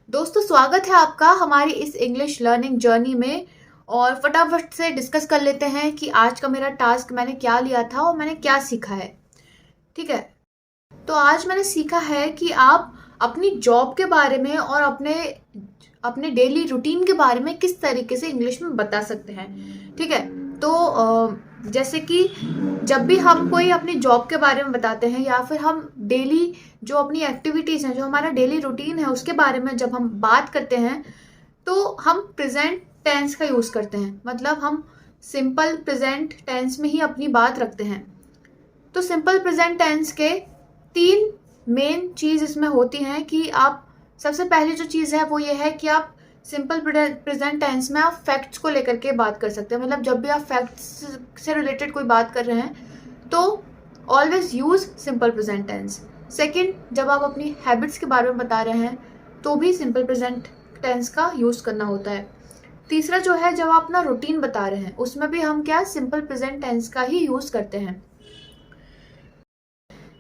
दोस्तों, स्वागत है आपका हमारी इस इंग्लिश लर्निंग जर्नी में। और फटाफट से डिस्कस कर लेते हैं कि आज का मेरा टास्क मैंने क्या लिया था और मैंने क्या सीखा है। ठीक है, तो आज मैंने सीखा है कि आप अपनी जॉब के बारे में और अपने अपने डेली रूटीन के बारे में किस तरीके से इंग्लिश में बता सकते हैं। ठीक है, तो जैसे कि जब भी हम कोई अपनी जॉब के बारे में बताते हैं या फिर हम डेली जो अपनी एक्टिविटीज़ हैं, जो हमारा डेली रूटीन है, उसके बारे में जब हम बात करते हैं तो हम प्रेजेंट टेंस का यूज़ करते हैं। मतलब हम सिंपल प्रेजेंट टेंस में ही अपनी बात रखते हैं। तो सिंपल प्रेजेंट टेंस के तीन मेन चीज़ इसमें होती हैं कि आप सबसे पहली जो चीज़ है वो ये है कि आप सिंपल प्रेजेंट टेंस में आप फैक्ट्स को लेकर के बात कर सकते हैं। मतलब जब भी आप फैक्ट्स से रिलेटेड कोई बात कर रहे हैं तो always use simple present tense. Second, जब आप अपनी हैबिट्स के बारे में बता रहे हैं तो भी सिंपल प्रेजेंट टेंस का यूज़ करना होता है। तीसरा जो है, जब आप अपना रूटीन बता रहे हैं उसमें भी हम क्या सिंपल प्रेजेंट टेंस का ही यूज़ करते हैं।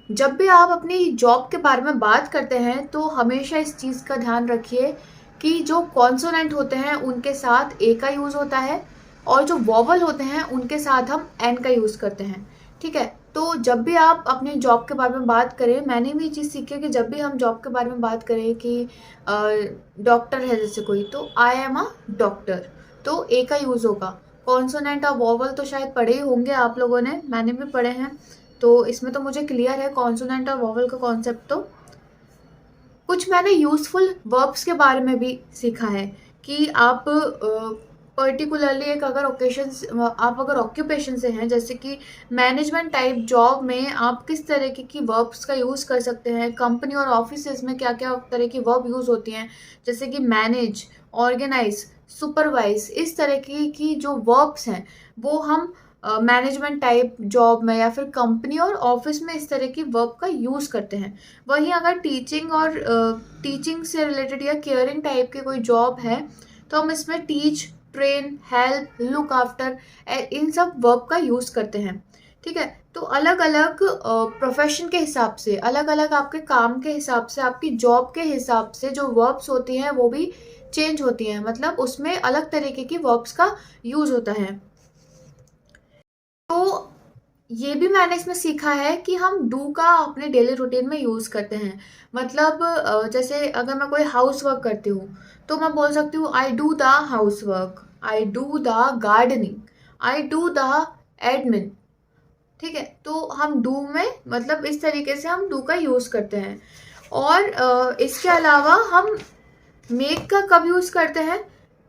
जब भी आप अपनी जॉब के बारे में बात करते हैं तो हमेशा इस चीज़ का ध्यान रखिए कि जो कॉन्सोनेंट होते हैं उनके साथ ए का यूज़ होता है और जो वॉवल होते हैं उनके साथ हम एन का यूज़ करते हैं। ठीक है, तो जब भी आप अपनी जॉब के बारे में बात करें, मैंने भी ये चीज़ सीखी है कि जब भी हम जॉब के बारे में बात करें कि डॉक्टर है जैसे कोई, तो आई एम अ डॉक्टर, तो ए का यूज़ होगा। कॉन्सोनेंट और वॉवल तो शायद पढ़े ही होंगे आप लोगों ने, मैंने भी पढ़े हैं, तो इसमें तो मुझे क्लियर है कॉन्सोनेंट और वॉवल का कॉन्सेप्ट। तो कुछ मैंने यूज़फुल वर्ब्स के बारे में भी सीखा है कि आप पर्टिकुलरली एक अगर आप अगर ऑक्यूपेशन से हैं, जैसे कि मैनेजमेंट टाइप जॉब में आप किस तरीके की वर्ब्स का यूज़ कर सकते हैं। कंपनी और ऑफिसेज में क्या क्या तरह की वर्ब यूज़ होती हैं, जैसे कि मैनेज, ऑर्गेनाइज, सुपरवाइज, इस तरह की जो वर्ब्स हैं वो हम मैनेजमेंट टाइप जॉब में या फिर कंपनी और ऑफिस में इस तरह की वर्ब का यूज़ करते हैं। वहीं अगर टीचिंग से रिलेटेड या केयरिंग टाइप की कोई जॉब है तो हम इसमें teach, train, help, look after, इन सब वर्ब का यूज़ करते हैं। ठीक है, तो अलग अलग प्रोफेशन के हिसाब से, अलग अलग आपके काम के हिसाब से, आपकी जॉब के हिसाब से जो वर्ब्स होती हैं वो भी चेंज होती हैं। मतलब उसमें अलग तरीके की वर्ब्स का यूज़ होता है। तो ये भी मैंने इसमें सीखा है कि हम डू का अपने डेली रूटीन में यूज़ करते हैं। मतलब जैसे अगर मैं कोई हाउस वर्क करती हूँ तो मैं बोल सकती हूँ I do the house work, I do the gardening, I do the admin. ठीक है, तो हम डू में मतलब इस तरीके से हम डू का यूज़ करते हैं। और इसके अलावा हम मेक का कब यूज़ करते हैं,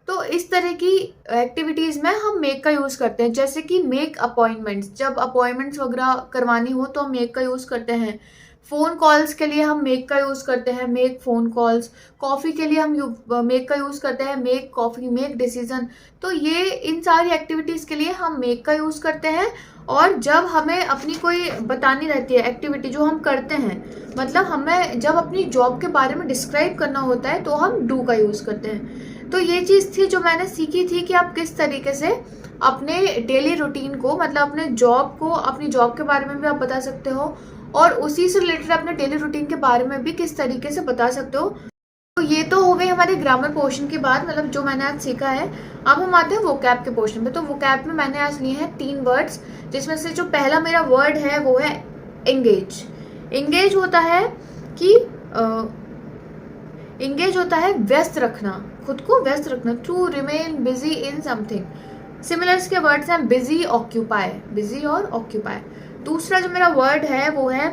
तो इस तरह की एक्टिविटीज़ में हम मेक का यूज़ करते हैं। जैसे कि मेक अपॉइंटमेंट्स, जब अपॉइंटमेंट्स वगैरह करवानी हो तो हम मेक का यूज़ करते हैं। फ़ोन कॉल्स के लिए हम मेक का यूज़ करते हैं, मेक फ़ोन कॉल्स। कॉफ़ी के लिए हम मेक का यूज़ करते हैं, मेक कॉफ़ी, मेक डिसीजन। तो ये इन सारी एक्टिविटीज़ के लिए हम मेक का यूज़ करते हैं। और जब हमें अपनी कोई बतानी रहती है एक्टिविटी जो हम करते हैं, मतलब हमें जब अपनी जॉब के बारे में डिस्क्राइब करना होता है तो हम डू का यूज़ करते हैं। तो ये चीज़ थी जो मैंने सीखी थी कि आप किस तरीके से अपने डेली रूटीन को, मतलब अपने जॉब को, अपनी जॉब के बारे में भी आप बता सकते हो और उसी से रिलेटेड अपने डेली रूटीन के बारे में भी किस तरीके से बता सकते हो। तो ये तो हो गई हमारे ग्रामर पोर्शन की बात, मतलब जो मैंने आज सीखा है। अब हम आते हैं वोकैब के पोर्शन में। तो वोकैब में मैंने आज लिए हैं 3 वर्ड्स, जिसमें से जो पहला मेरा वर्ड है वो है एंगेज। एंगेज होता है कि एंगेज होता है व्यस्त रखना, खुद को व्यस्त रखना, to remain busy in something. Similars के वर्ड्स हैं बिजी, ऑक्यूपाई, बिजी और ऑक्यूपाई। दूसरा जो मेरा वर्ड है वो है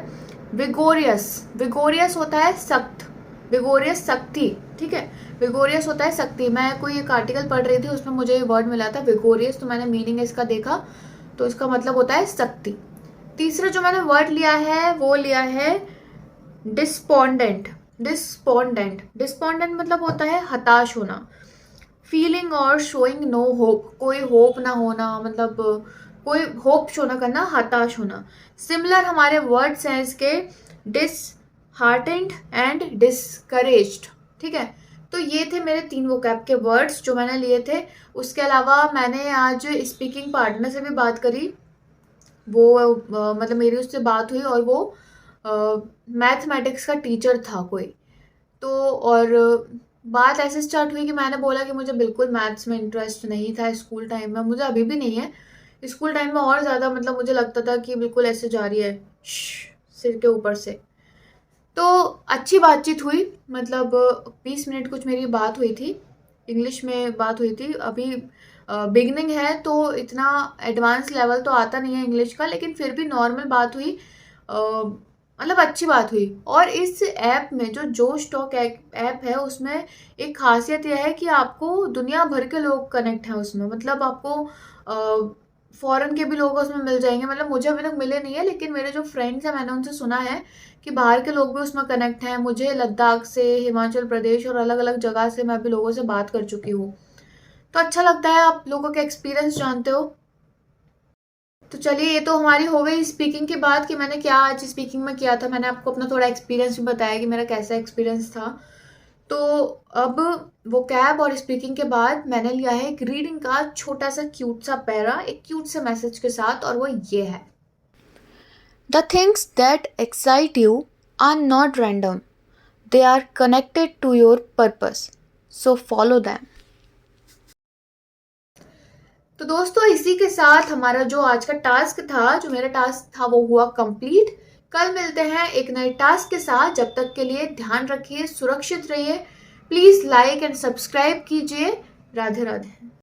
विगोरियस। विगोरियस होता है सख्त, विगोरियस शक्ति। ठीक है, विगोरियस होता है शक्ति। मैं कोई एक आर्टिकल पढ़ रही थी, उसमें मुझे ये वर्ड मिला था विगोरियस, तो मैंने मीनिंग इसका देखा, तो इसका मतलब होता है शक्ति। तीसरा जो मैंने वर्ड लिया है वो लिया है डिस्पोंडेंट। डिस्पोंडेंट, डिस्पोंडेंट मतलब होता है हताश होना। फीलिंग और शोइंग नो होप, कोई होप ना होना, मतलब कोई होप शो ना करना, हताश होना। सिमिलर हमारे वर्ड्स हैं इसके डिस हार्टेंड एंड डिस्करेज्ड। ठीक है, तो ये थे मेरे 3 वोकैब के वर्ड्स जो मैंने लिए थे। उसके अलावा मैंने आज स्पीकिंग पार्टनर से भी बात करी। वो मतलब मेरी उससे बात हुई और वो मैथमेटिक्स का टीचर था कोई। तो और बात ऐसे स्टार्ट हुई कि मैंने बोला कि मुझे बिल्कुल मैथ्स में इंटरेस्ट नहीं था स्कूल टाइम में, मुझे अभी भी नहीं है। स्कूल टाइम में और ज़्यादा मतलब मुझे लगता था कि बिल्कुल ऐसे जा रही है सिर के ऊपर से। तो अच्छी बातचीत हुई, मतलब 20 मिनट कुछ मेरी बात हुई थी, इंग्लिश में बात हुई थी। अभी बिगनिंग है तो इतना एडवांस लेवल तो आता नहीं है इंग्लिश का, लेकिन फिर भी नॉर्मल बात हुई, मतलब अच्छी बात हुई। और इस ऐप में जो जोश टॉक ऐप है उसमें एक खासियत यह है कि आपको दुनिया भर के लोग कनेक्ट हैं उसमें, मतलब आपको फॉरेन के भी लोग उसमें मिल जाएंगे। मतलब मुझे अभी तक मिले नहीं है, लेकिन मेरे जो फ्रेंड्स हैं मैंने उनसे सुना है कि बाहर के लोग भी उसमें कनेक्ट हैं। मुझे लद्दाख से, हिमाचल प्रदेश और अलग अलग जगह से मैं भी लोगों से बात कर चुकी हूँ। तो अच्छा लगता है, आप लोगों के एक्सपीरियंस जानते हो। तो चलिए, ये तो हमारी हो गई स्पीकिंग की बात कि मैंने क्या आज स्पीकिंग में किया था। मैंने आपको अपना थोड़ा एक्सपीरियंस भी बताया कि मेरा कैसा एक्सपीरियंस था। तो अब वो कैब और स्पीकिंग के बाद मैंने लिया है एक रीडिंग का छोटा सा क्यूट सा पैरा, एक क्यूट से मैसेज के साथ, और वो ये है: the things that excite you are not random, they are connected to your purpose, so follow them. तो दोस्तों, इसी के साथ हमारा जो आज का टास्क था, जो मेरा टास्क था, वो हुआ कंप्लीट। कल मिलते हैं एक नए टास्क के साथ। जब तक के लिए ध्यान रखिए, सुरक्षित रहिए। प्लीज लाइक एंड सब्सक्राइब कीजिए। राधे राधे।